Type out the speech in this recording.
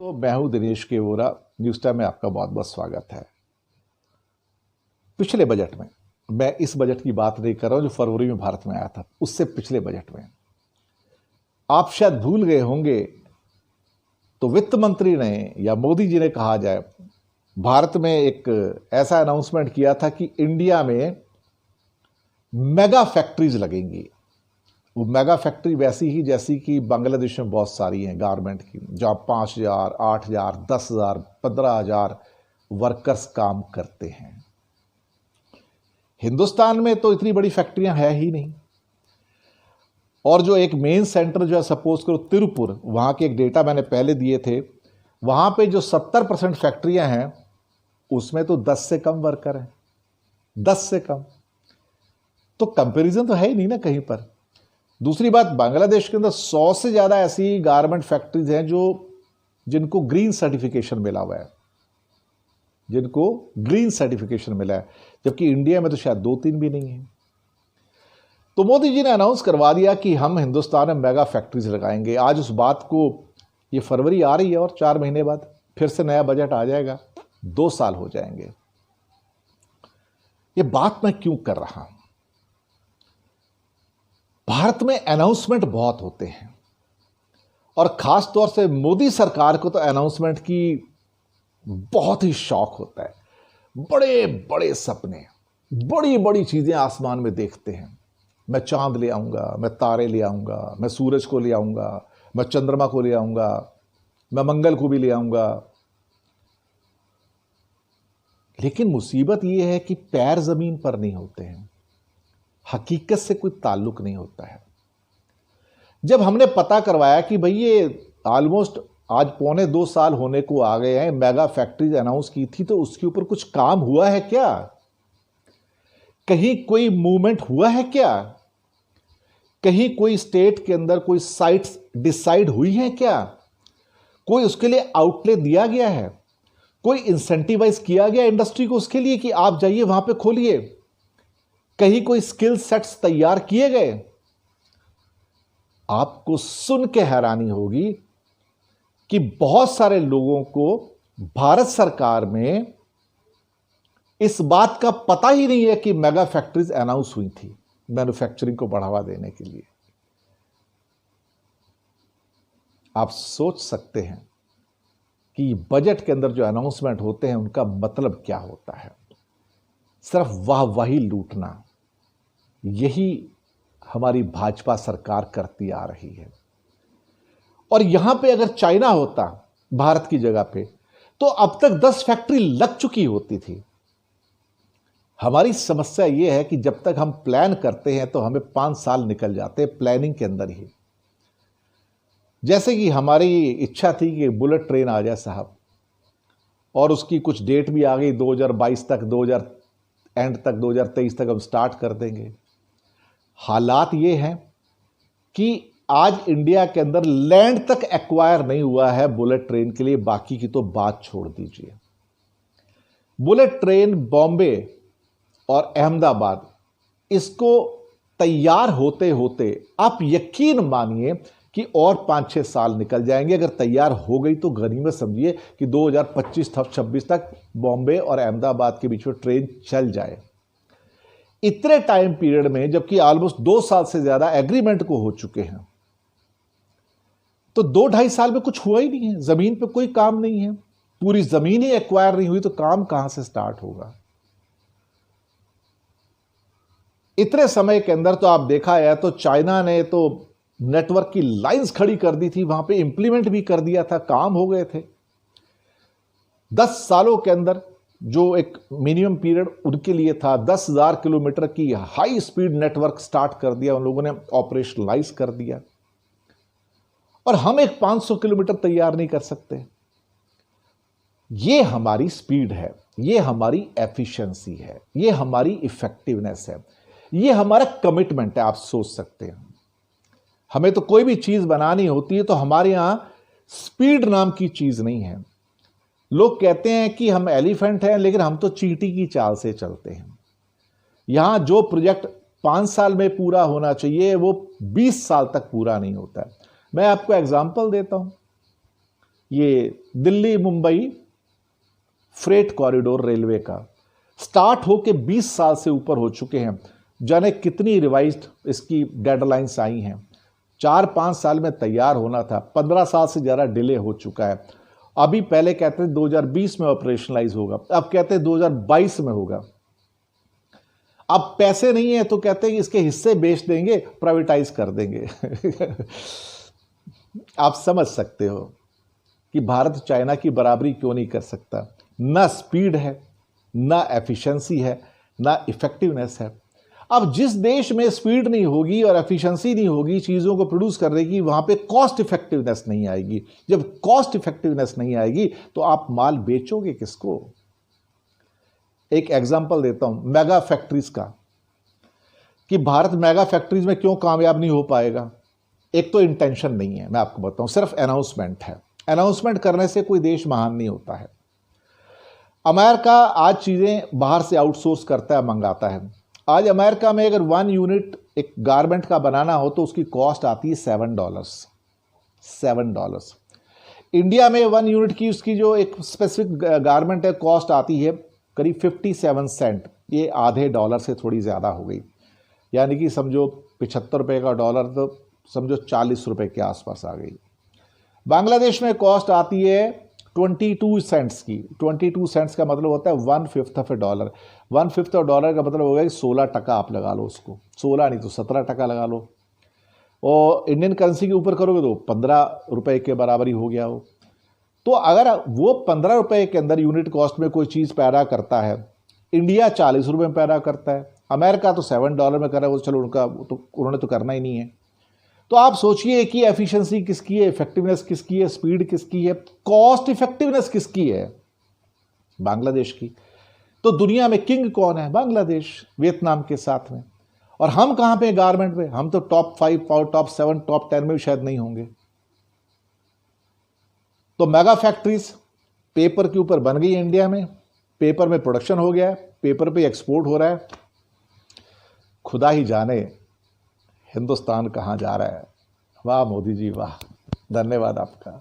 तो मैं हूं दिनेश के वोरा। न्यूज़ टाइम में आपका बहुत बहुत स्वागत है। पिछले बजट में, मैं इस बजट की बात नहीं कर रहा हूं जो फरवरी में भारत में आया था, उससे पिछले बजट में आप शायद भूल गए होंगे, तो वित्त मंत्री ने या मोदी जी ने कहा जाए, भारत में एक ऐसा अनाउंसमेंट किया था कि इंडिया में मेगा फैक्ट्रीज लगेंगी। वो मेगा फैक्ट्री वैसी ही जैसी कि बांग्लादेश में बहुत सारी हैं गारमेंट की, जहाँ 5,000, 8,000, 10,000, 15,000 वर्कर्स काम करते हैं। हिंदुस्तान में तो इतनी बड़ी फैक्ट्रियां है ही नहीं। और जो एक मेन सेंटर जो है, सपोज करो तिरुपुर, वहाँ के एक डेटा मैंने पहले दिए थे, वहाँ पे जो 70% फैक्ट्रियां हैं उसमें तो 10 से कम वर्कर हैं, 10 से कम। तो कंपैरिजन तो है ही नहीं ना कहीं पर। दूसरी बात, बांग्लादेश के अंदर 100 से ज़्यादा ऐसी गारमेंट फैक्ट्रीज हैं जिनको ग्रीन सर्टिफिकेशन मिला हुआ है, जिनको ग्रीन सर्टिफिकेशन मिला है, जबकि इंडिया में तो शायद 2-3 भी नहीं है। तो मोदी जी ने अनाउंस करवा दिया कि हम हिंदुस्तान में मेगा फैक्ट्रीज लगाएंगे। आज उस बात को, ये फरवरी आ रही है और 4 महीने बाद फिर से नया बजट आ जाएगा, 2 साल हो जाएंगे। ये बात मैं क्यों कर रहा हूं? भारत में अनाउंसमेंट बहुत होते हैं और खास तौर से मोदी सरकार को तो अनाउंसमेंट की बहुत ही शौक होता है। बड़े बड़े सपने, बड़ी बड़ी चीजें आसमान में देखते हैं। मैं चांद ले आऊंगा, मैं तारे ले आऊंगा, मैं सूरज को ले आऊंगा, मैं चंद्रमा को ले आऊंगा, मैं मंगल को भी ले आऊंगा। लेकिन मुसीबत यह है कि पैर जमीन पर नहीं होते हैं, हकीकत से कोई ताल्लुक नहीं होता है। जब हमने पता करवाया कि भाई ये ऑलमोस्ट आज 1.25-2 साल होने को आ गए हैं, मेगा फैक्ट्रीज अनाउंस की थी, तो उसके ऊपर कुछ काम हुआ है क्या? कहीं कोई मूवमेंट हुआ है क्या? कहीं कोई स्टेट के अंदर कोई साइट्स डिसाइड हुई है क्या? कोई उसके लिए आउटलेट दिया गया है? कोई इंसेंटिवाइज किया गया इंडस्ट्री को उसके लिए कि आप जाइए वहां पे खोलिए? कहीं कोई स्किल सेट्स तैयार किए गए? आपको सुन के हैरानी होगी कि बहुत सारे लोगों को भारत सरकार में इस बात का पता ही नहीं है कि मेगा फैक्ट्रीज अनाउंस हुई थी मैन्युफैक्चरिंग को बढ़ावा देने के लिए। आप सोच सकते हैं कि बजट के अंदर जो अनाउंसमेंट होते हैं उनका मतलब क्या होता है। सिर्फ वाहवाही लूटना, यही हमारी भाजपा सरकार करती आ रही है। और यहां पे अगर चाइना होता भारत की जगह पे, तो अब तक 10 फैक्ट्री लग चुकी होती थी। हमारी समस्या यह है कि जब तक हम प्लान करते हैं तो हमें 5 साल निकल जाते हैं प्लानिंग के अंदर ही। जैसे कि हमारी इच्छा थी कि बुलेट ट्रेन आ जाए साहब, और उसकी कुछ डेट भी आ गई 2022 तक, 2000 एंड तक, 2023 तक हम स्टार्ट कर देंगे। हालात ये हैं कि आज इंडिया के अंदर लैंड तक एक्वायर नहीं हुआ है बुलेट ट्रेन के लिए, बाकी की तो बात छोड़ दीजिए। बुलेट ट्रेन बॉम्बे और अहमदाबाद, इसको तैयार होते होते आप यकीन मानिए कि और 5-6 साल निकल जाएंगे। अगर तैयार हो गई तो गनीमत समझिए कि 2025-26 तक बॉम्बे और अहमदाबाद के बीच में ट्रेन चल जाए। इतने टाइम पीरियड में, जबकि ऑलमोस्ट 2 साल से ज्यादा एग्रीमेंट को हो चुके हैं, तो 2-2.5 साल में कुछ हुआ ही नहीं है। जमीन पे कोई काम नहीं है, पूरी जमीन ही एक्वायर नहीं हुई, तो काम कहां से स्टार्ट होगा? इतने समय के अंदर तो आप देखा है, तो चाइना ने तो नेटवर्क की लाइंस खड़ी कर दी थी, वहां पे इंप्लीमेंट भी कर दिया था, काम हो गए थे। 10 सालों के अंदर जो एक मिनिमम पीरियड उनके लिए था, 10,000 किलोमीटर की हाई स्पीड नेटवर्क स्टार्ट कर दिया, उन लोगों ने ऑपरेशनलाइज कर दिया। और हम एक 500 किलोमीटर तैयार नहीं कर सकते। ये हमारी स्पीड है, ये हमारी एफिशिएंसी है, ये हमारी इफेक्टिवनेस है, ये हमारा कमिटमेंट है। आप सोच सकते हैं, हमें तो कोई भी चीज बनानी होती है तो हमारे यहां स्पीड नाम की चीज नहीं है। लोग कहते हैं कि हम एलिफेंट हैं, लेकिन हम तो चींटी की चाल से चलते हैं। यहां जो प्रोजेक्ट 5 साल में पूरा होना चाहिए वो 20 साल तक पूरा नहीं होता है। मैं आपको एग्जांपल देता हूं। ये Delhi Mumbai freight corridor railway का स्टार्ट होके 20 साल से ऊपर हो चुके हैं। जाने कितनी रिवाइज्ड इसकी डेडलाइंस आई हैं। 4-5 साल में तैयार होना था, 15 साल से ज़्यादा डिले हो चुका है। अभी पहले कहते हैं 2020 में ऑपरेशनलाइज होगा, अब कहते हैं 2022 में होगा। अब पैसे नहीं है तो कहते हैं कि इसके हिस्से बेच देंगे, प्राइवेटाइज कर देंगे। आप समझ सकते हो कि भारत चाइना की बराबरी क्यों नहीं कर सकता। ना स्पीड है, ना एफिशिएंसी है, ना इफेक्टिवनेस है। अब जिस देश में स्पीड नहीं होगी और एफिशिएंसी नहीं होगी चीज़ों को प्रोड्यूस करने की, वहाँ पे कॉस्ट इफेक्टिवनेस नहीं आएगी। जब कॉस्ट इफेक्टिवनेस नहीं आएगी तो आप माल बेचोगे किसको। एक एग्जांपल देता हूँ मेगा फैक्ट्रीज का, कि भारत मेगा फैक्ट्रीज में क्यों कामयाब नहीं हो पाएगा। एक तो इंटेंशन नहीं है, मैं आपको बताऊँ, सिर्फ अनाउंसमेंट है। अनाउंसमेंट करने से कोई देश महान नहीं होता है। अमेरिका आज चीज़ें बाहर से आउटसोर्स करता है, मंगाता है। आज अमेरिका में अगर 1 यूनिट एक गारमेंट का बनाना हो तो उसकी कॉस्ट आती है $7। $7। इंडिया में 1 यूनिट की उसकी जो एक स्पेसिफिक गारमेंट है कॉस्ट आती है करीब 57 सेंट। ये आधे डॉलर से थोड़ी ज़्यादा हो गई, यानी कि समझो 75 रुपये का डॉलर तो समझो 40 रुपये के आसपास आ गई। बांग्लादेश में कॉस्ट आती है 22 सेंट्स की। 22 सेंट्स का मतलब होता है 1/5 of A dollar. 1/5 of dollar का मतलब होगा कि 16 टका आप लगा लो उसको, 16 नहीं तो 17 टका लगा लो। और इंडियन करेंसी के ऊपर करोगे तो 15 रुपये के बराबर ही हो गया हो। तो अगर वो 15 रुपये के अंदर यूनिट कॉस्ट में कोई चीज़ पैदा करता है, इंडिया 40 रुपये में पैदा करता है, अमेरिका तो $7 में कर रहा है, वो चलो उन्होंने तो करना ही नहीं है। तो आप सोचिए कि एफिशिएंसी किसकी है, इफेक्टिवनेस किसकी है, स्पीड किसकी है, कॉस्ट इफेक्टिवनेस किसकी है, बांग्लादेश की। तो दुनिया में किंग कौन है, बांग्लादेश, वियतनाम के साथ में। और हम कहां पे गारमेंट में, हम तो टॉप 5 और टॉप 7 टॉप 10 में भी शायद नहीं होंगे। तो मेगा फैक्ट्रीज पेपर के ऊपर बन गई इंडिया में, पेपर में प्रोडक्शन हो गया है, पेपर पे एक्सपोर्ट हो रहा है। खुदा ही जाने हिंदुस्तान कहाँ जा रहा है। वाह मोदी जी वाह, धन्यवाद आपका।